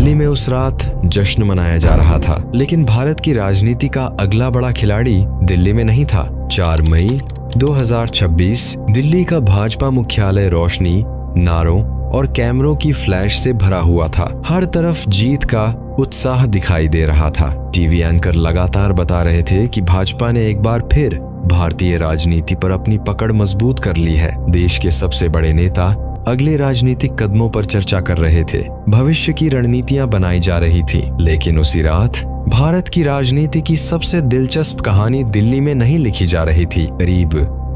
दिल्ली में उस रात जश्न मनाया जा रहा था, लेकिन भारत की राजनीति का अगला बड़ा खिलाड़ी दिल्ली में नहीं था। 4 मई 2026 दिल्ली का भाजपा मुख्यालय रोशनी, नारों और कैमरों की फ्लैश से भरा हुआ था। हर तरफ जीत का उत्साह दिखाई दे रहा था। टीवी एंकर लगातार बता रहे थे कि भाजपा ने एक बार फिर भारतीय राजनीति पर अपनी पकड़ मजबूत कर ली है। देश के सबसे बड़े नेता अगले राजनीतिक कदमों पर चर्चा कर रहे थे, भविष्य की रणनीतियां बनाई जा रही थी। लेकिन उसी रात भारत की राजनीति की सबसे दिलचस्प कहानी दिल्ली में नहीं लिखी जा रही थी। करीब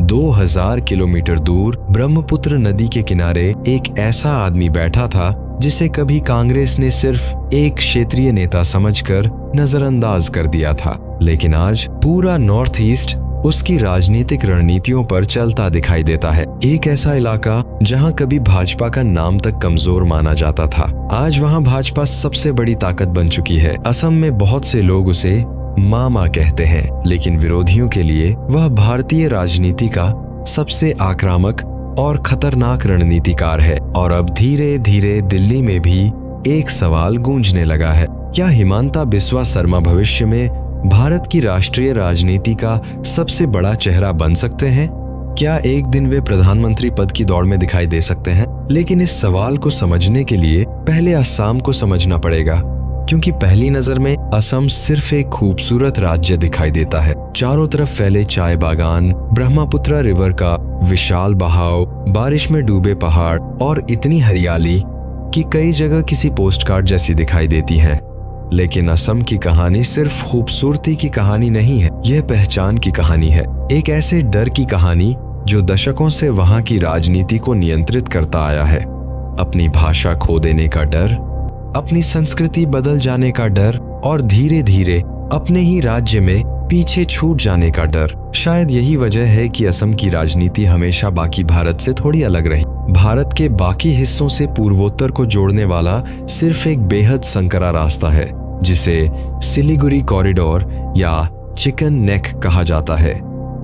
2000 किलोमीटर दूर ब्रह्मपुत्र नदी के किनारे एक ऐसा आदमी बैठा था जिसे कभी कांग्रेस ने सिर्फ एक क्षेत्रीय नेता समझकर नजरअंदाज कर दिया था, लेकिन आज पूरा नॉर्थ ईस्ट उसकी राजनीतिक रणनीतियों पर चलता दिखाई देता है। एक ऐसा इलाका जहां कभी भाजपा का नाम तक कमजोर माना जाता था, आज वहां भाजपा सबसे बड़ी ताकत बन चुकी है। असम में बहुत से लोग उसे मामा कहते हैं, लेकिन विरोधियों के लिए वह भारतीय राजनीति का सबसे आक्रामक और खतरनाक रणनीतिकार है। और अब धीरे धीरे दिल्ली में भी एक सवाल गूंजने लगा है, क्या हिमांता बिस्वा शर्मा भविष्य में भारत की राष्ट्रीय राजनीति का सबसे बड़ा चेहरा बन सकते हैं? क्या एक दिन वे प्रधानमंत्री पद की दौड़ में दिखाई दे सकते हैं? लेकिन इस सवाल को समझने के लिए पहले असम को समझना पड़ेगा, क्योंकि पहली नजर में असम सिर्फ एक खूबसूरत राज्य दिखाई देता है। चारों तरफ फैले चाय बागान, ब्रह्मपुत्र रिवर का विशाल बहाव, बारिश में डूबे पहाड़ और इतनी हरियाली कि कई जगह किसी पोस्टकार्ड जैसी दिखाई देती है। लेकिन असम की कहानी सिर्फ खूबसूरती की कहानी नहीं है, यह पहचान की कहानी है। एक ऐसे डर की कहानी जो दशकों से वहां की राजनीति को नियंत्रित करता आया है। अपनी भाषा खो देने का डर, अपनी संस्कृति बदल जाने का डर और धीरे धीरे अपने ही राज्य में पीछे छूट जाने का डर। शायद यही वजह है कि असम की राजनीति हमेशा बाकी भारत से थोड़ी अलग रही। भारत के बाकी हिस्सों से पूर्वोत्तर को जोड़ने वाला सिर्फ एक बेहद संकरा रास्ता है, जिसे सिलीगुड़ी कॉरिडोर या चिकन नेक कहा जाता है।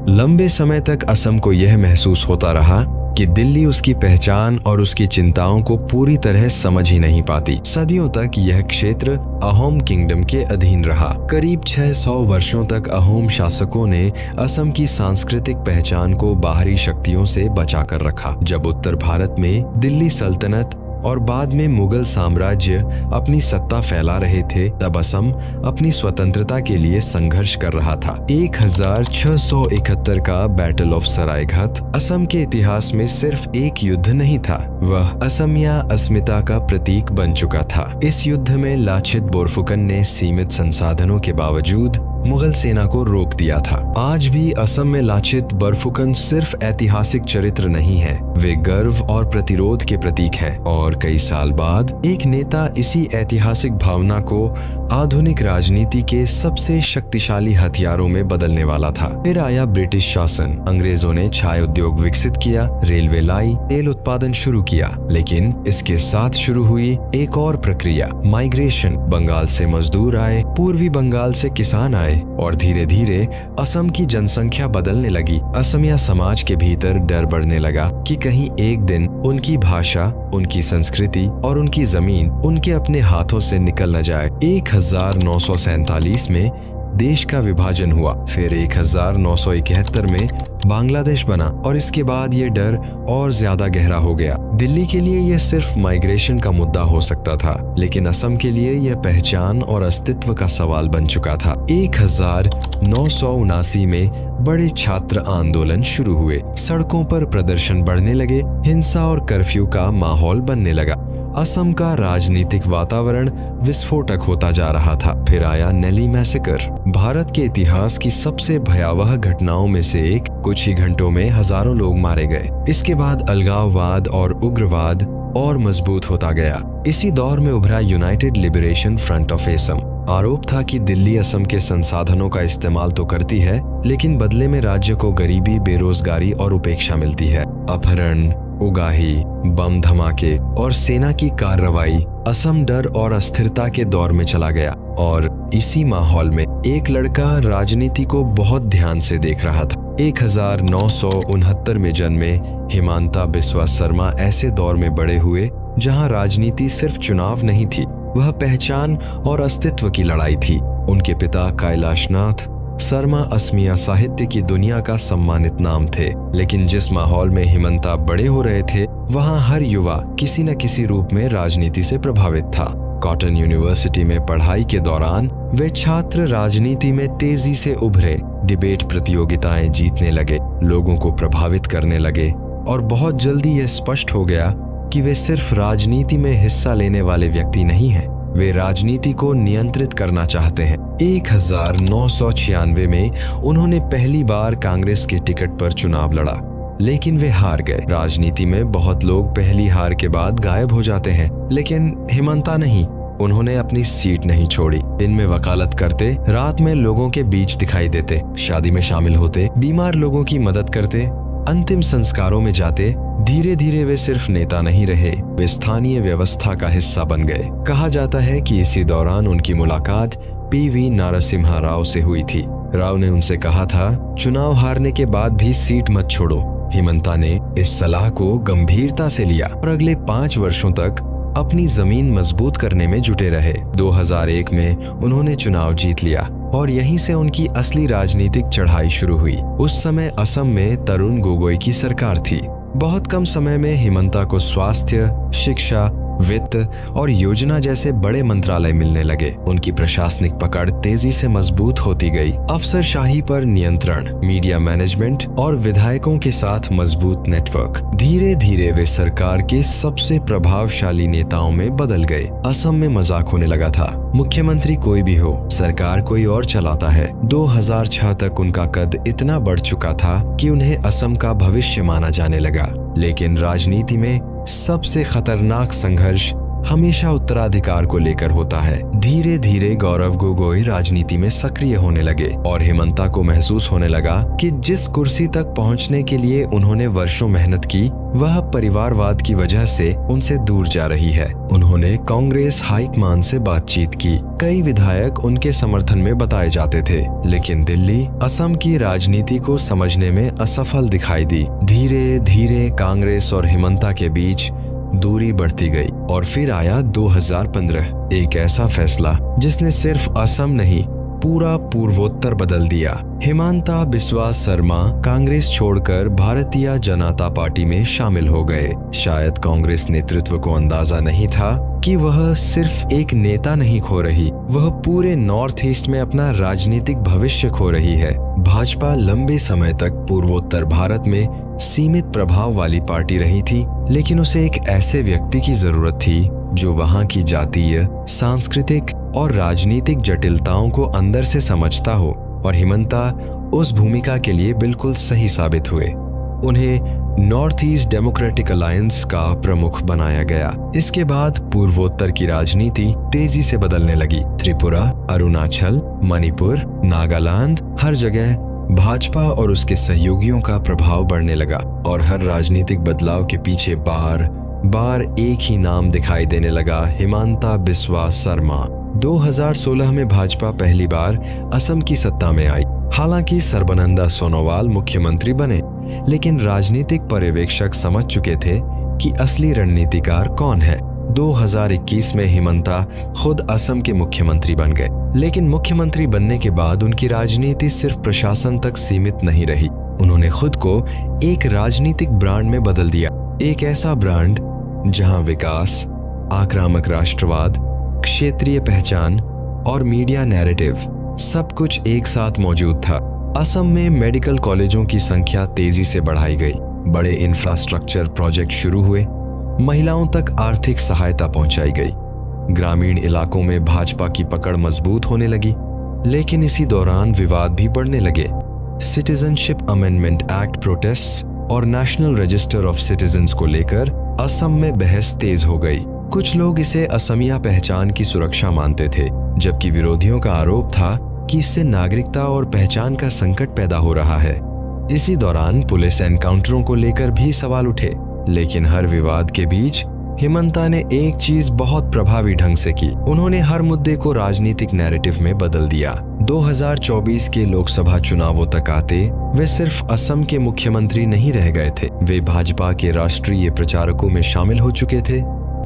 लंबे समय तक असम को यह महसूस होता रहा कि दिल्ली उसकी पहचान और उसकी चिंताओं को पूरी तरह समझ ही नहीं पाती। सदियों तक यह क्षेत्र अहोम किंगडम के अधीन रहा। करीब 600 वर्षों तक अहोम शासकों ने असम की सांस्कृतिक पहचान को बाहरी शक्तियों से बचा कर रखा। जब उत्तर भारत में दिल्ली सल्तनत और बाद में मुगल साम्राज्य अपनी सत्ता फैला रहे थे, तब असम अपनी स्वतंत्रता के लिए संघर्ष कर रहा था। 1671 का बैटल ऑफ सरायघाट असम के इतिहास में सिर्फ एक युद्ध नहीं था, वह असमिया अस्मिता का प्रतीक बन चुका था। इस युद्ध में लाचित बोरफुकन ने सीमित संसाधनों के बावजूद मुगल सेना को रोक दिया था। आज भी असम में लाचित बोरफुकन सिर्फ ऐतिहासिक चरित्र नहीं है, वे गर्व और प्रतिरोध के प्रतीक हैं। और कई साल बाद एक नेता इसी ऐतिहासिक भावना को आधुनिक राजनीति के सबसे शक्तिशाली हथियारों में बदलने वाला था। फिर आया ब्रिटिश शासन। अंग्रेजों ने चाय उद्योग विकसित किया, रेलवे लाई, तेल उत्पादन शुरू किया, लेकिन इसके साथ शुरू हुई एक और प्रक्रिया, माइग्रेशन। बंगाल से मजदूर आए, पूर्वी बंगाल से किसान आए और धीरे धीरे असम की जनसंख्या बदलने लगी। असमिया समाज के भीतर डर बढ़ने लगा कि कहीं एक दिन उनकी भाषा, उनकी संस्कृति और उनकी जमीन उनके अपने हाथों से निकल न जाए। 1947 में देश का विभाजन हुआ, फिर 1971 में बांग्लादेश बना और इसके बाद ये डर और ज्यादा गहरा हो गया। दिल्ली के लिए यह सिर्फ माइग्रेशन का मुद्दा हो सकता था, लेकिन असम के लिए यह पहचान और अस्तित्व का सवाल बन चुका था। 1979 में बड़े छात्र आंदोलन शुरू हुए, सड़कों पर प्रदर्शन बढ़ने लगे, हिंसा और कर्फ्यू का माहौल बनने लगा। असम का राजनीतिक वातावरण विस्फोटक होता जा रहा था। फिर आया नेली मैसेकर, भारत के इतिहास की सबसे भयावह घटनाओं में से एक। कुछ ही घंटों में हजारों लोग मारे गए। इसके बाद अलगाववाद और उग्रवाद और मजबूत होता गया। इसी दौर में उभरा United liberation front of Assam. आरोप था कि दिल्ली असम के संसाधनों का इस्तेमाल तो करती है, लेकिन बदले में राज्य को गरीबी, बेरोजगारी और उपेक्षा मिलती है। अपहरण, उगाही, बम धमाके और सेना की कार्रवाई, असम डर और अस्थिरता के दौर में चला गया। और इसी माहौल में एक लड़का राजनीति को बहुत ध्यान से देख रहा था। 1969 में जन्मे हिमांता बिस्वा शर्मा ऐसे दौर में बड़े हुए जहां राजनीति सिर्फ चुनाव नहीं थी, वह पहचान और अस्तित्व की लड़ाई थी। उनके पिता कैलाशनाथ शर्मा असमिया साहित्य की दुनिया का सम्मानित नाम थे, लेकिन जिस माहौल में हिमंता बड़े हो रहे थे वहां हर युवा किसी न किसी रूप में राजनीति से प्रभावित था। कॉटन यूनिवर्सिटी में पढ़ाई के दौरान वे छात्र राजनीति में तेजी से उभरे, डिबेट प्रतियोगिताएं जीतने लगे, लोगों को प्रभावित करने लगे और बहुत जल्दी यह स्पष्ट हो गया कि वे सिर्फ राजनीति में हिस्सा लेने वाले व्यक्ति नहीं हैं, वे राजनीति को नियंत्रित करना चाहते हैं। 1996 में उन्होंने पहली बार कांग्रेस के टिकट पर चुनाव लड़ा, लेकिन वे हार गए। राजनीति में बहुत लोग पहली हार के बाद गायब हो जाते हैं, लेकिन हिमंता नहीं। उन्होंने अपनी सीट नहीं छोड़ी। दिन में वकालत करते, रात में लोगों के बीच दिखाई देते, शादी में शामिल होते, बीमार लोगों की मदद करते, अंतिम संस्कारों में जाते। धीरे धीरे वे सिर्फ नेता नहीं रहे, वे स्थानीय व्यवस्था का हिस्सा बन गए। कहा जाता है कि इसी दौरान उनकी मुलाकात पीवी नरसिम्हा राव से हुई थी। राव ने उनसे कहा था, चुनाव हारने के बाद भी सीट मत छोड़ो। हिमंता ने इस सलाह को गंभीरता से लिया और अगले 5 वर्षों तक अपनी जमीन मजबूत करने में जुटे रहे। 2001 में उन्होंने चुनाव जीत लिया और यहीं से उनकी असली राजनीतिक चढ़ाई शुरू हुई। उस समय असम में तरुण गोगोई की सरकार थी। बहुत कम समय में हिमंता को स्वास्थ्य, शिक्षा, वित्त और योजना जैसे बड़े मंत्रालय मिलने लगे। उनकी प्रशासनिक पकड़ तेजी से मजबूत होती गई। अफसरशाही पर नियंत्रण, मीडिया मैनेजमेंट और विधायकों के साथ मजबूत नेटवर्क। धीरे धीरे वे सरकार के सबसे प्रभावशाली नेताओं में बदल गए। असम में मजाक होने लगा था, मुख्यमंत्री कोई भी हो, सरकार कोई और चलाता है। 2006 तक उनका कद इतना बढ़ चुका था कि उन्हें असम का भविष्य माना जाने लगा। लेकिन राजनीति में सबसे खतरनाक संघर्ष हमेशा उत्तराधिकार को लेकर होता है। धीरे धीरे गौरव गोगोई राजनीति में सक्रिय होने लगे और हिमंता को महसूस होने लगा कि जिस कुर्सी तक पहुंचने के लिए उन्होंने वर्षों मेहनत की, वह परिवारवाद की वजह से उनसे दूर जा रही है। उन्होंने कांग्रेस हाईकमान से बातचीत की। कई विधायक उनके समर्थन में बताए जाते थे, लेकिन दिल्ली असम की राजनीति को समझने में असफल दिखाई दी। धीरे धीरे कांग्रेस और हिमंता के बीच दूरी बढ़ती गई और फिर आया 2015, एक ऐसा फैसला जिसने सिर्फ असम नहीं पूरा पूर्वोत्तर बदल दिया। हिमंता बिस्वा शर्मा कांग्रेस छोड़कर भारतीय जनता पार्टी में शामिल हो गए। शायद कांग्रेस नेतृत्व को अंदाजा नहीं था कि वह सिर्फ एक नेता नहीं खो रही, वह पूरे नॉर्थ ईस्ट में अपना राजनीतिक भविष्य खो रही है। भाजपा लंबे समय तक पूर्वोत्तर भारत में सीमित प्रभाव वाली पार्टी रही थी, लेकिन उसे एक ऐसे व्यक्ति की जरूरत थी जो वहां की जातीय, सांस्कृतिक और राजनीतिक जटिलताओं को अंदर से समझता हो, और हिमंता उस भूमिका के लिए बिल्कुल सही साबित हुए। उन्हें नॉर्थ ईस्ट डेमोक्रेटिक अलायंस का प्रमुख बनाया गया। इसके बाद पूर्वोत्तर की राजनीति तेजी से बदलने लगी। त्रिपुरा, अरुणाचल, मणिपुर, नागालैंड, हर जगह भाजपा और उसके सहयोगियों का प्रभाव बढ़ने लगा और हर राजनीतिक बदलाव के पीछे बार बार एक ही नाम दिखाई देने लगा, हिमंता बिस्वा शर्मा। 2016 में भाजपा पहली बार असम की सत्ता में आई। हालांकि सर्बानंद सोनोवाल मुख्यमंत्री बने, लेकिन राजनीतिक पर्यवेक्षक समझ चुके थे कि असली रणनीतिकार कौन है। 2021 में हिमंता खुद असम के मुख्यमंत्री बन गए, लेकिन मुख्यमंत्री बनने के बाद उनकी राजनीति सिर्फ प्रशासन तक सीमित नहीं रही। उन्होंने खुद को एक राजनीतिक ब्रांड में बदल दिया, एक ऐसा ब्रांड जहां विकास, आक्रामक राष्ट्रवाद, क्षेत्रीय पहचान और मीडिया नैरेटिव सब कुछ एक साथ मौजूद था। असम में मेडिकल कॉलेजों की संख्या तेजी से बढ़ाई गई, बड़े इंफ्रास्ट्रक्चर प्रोजेक्ट शुरू हुए, महिलाओं तक आर्थिक सहायता पहुंचाई गई, ग्रामीण इलाकों में भाजपा की पकड़ मजबूत होने लगी। लेकिन इसी दौरान विवाद भी बढ़ने लगे। सिटीजनशिप अमेंडमेंट एक्ट प्रोटेस्ट और नेशनल रजिस्टर ऑफ सिटीजन्स को लेकर असम में बहस तेज हो गई। कुछ लोग इसे असमिया पहचान की सुरक्षा मानते थे, जबकि विरोधियों का आरोप था कि इससे नागरिकता और पहचान का संकट पैदा हो रहा है। इसी दौरान पुलिस एनकाउंटरों को लेकर भी सवाल उठे, लेकिन हर विवाद के बीच हिमंता ने एक चीज बहुत प्रभावी ढंग से की। उन्होंने हर मुद्दे को राजनीतिक नैरेटिव में बदल दिया। 2024 के लोकसभा चुनावों तक आते वे सिर्फ असम के मुख्यमंत्री नहीं रह गए थे, वे भाजपा के राष्ट्रीय प्रचारकों में शामिल हो चुके थे।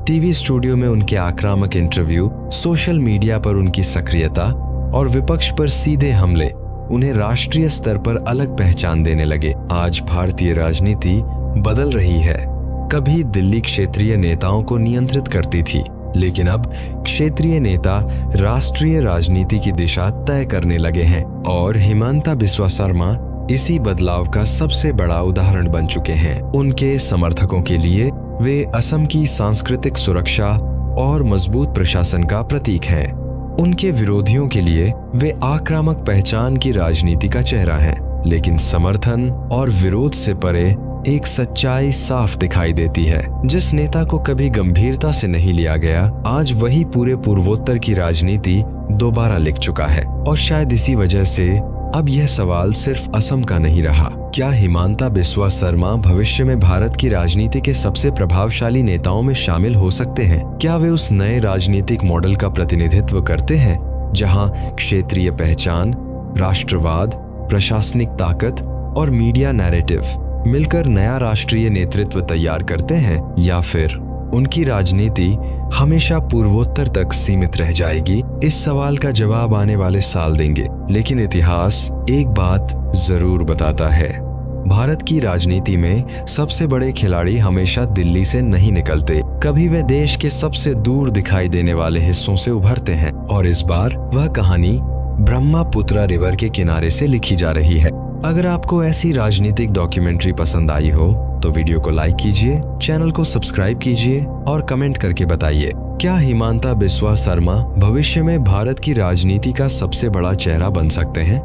टीवी स्टूडियो में उनके आक्रामक इंटरव्यू, सोशल मीडिया पर उनकी सक्रियता और विपक्ष पर सीधे हमले उन्हें राष्ट्रीय स्तर पर अलग पहचान देने लगे। आज भारतीय राजनीति बदल रही है। कभी दिल्ली क्षेत्रीय नेताओं को नियंत्रित करती थी, लेकिन अब क्षेत्रीय नेता राष्ट्रीय राजनीति की दिशा तय करने लगे हैं और हिमांता बिस्वा शर्मा इसी बदलाव का सबसे बड़ा उदाहरण बन चुके हैं। उनके समर्थकों के लिए वे असम की सांस्कृतिक सुरक्षा और मजबूत प्रशासन का प्रतीक हैं। उनके विरोधियों के लिए वे आक्रामक पहचान की राजनीति का चेहरा हैं, लेकिन समर्थन और विरोध से परे एक सच्चाई साफ दिखाई देती है। जिस नेता को कभी गंभीरता से नहीं लिया गया, आज वही पूरे पूर्वोत्तर की राजनीति दोबारा लिख चुका है। और शायद इसी वजह से अब यह सवाल सिर्फ असम का नहीं रहा। क्या हिमांता बिस्वा शर्मा भविष्य में भारत की राजनीति के सबसे प्रभावशाली नेताओं में शामिल हो सकते हैं? क्या वे उस नए राजनीतिक मॉडल का प्रतिनिधित्व करते हैं जहां क्षेत्रीय पहचान, राष्ट्रवाद, प्रशासनिक ताकत और मीडिया नैरेटिव मिलकर नया राष्ट्रीय नेतृत्व तैयार करते हैं? या फिर उनकी राजनीति हमेशा पूर्वोत्तर तक सीमित रह जाएगी? इस सवाल का जवाब आने वाले साल देंगे, लेकिन इतिहास एक बात जरूर बताता है, भारत की राजनीति में सबसे बड़े खिलाड़ी हमेशा दिल्ली से नहीं निकलते। कभी वे देश के सबसे दूर दिखाई देने वाले हिस्सों से उभरते हैं, और इस बार वह कहानी ब्रह्मपुत्र रिवर के किनारे से लिखी जा रही है। अगर आपको ऐसी राजनीतिक डॉक्यूमेंट्री पसंद आई हो तो वीडियो को लाइक कीजिए, चैनल को सब्सक्राइब कीजिए और कमेंट करके बताइए, क्या हिमांता बिस्वा शर्मा भविष्य में भारत की राजनीति का सबसे बड़ा चेहरा बन सकते हैं?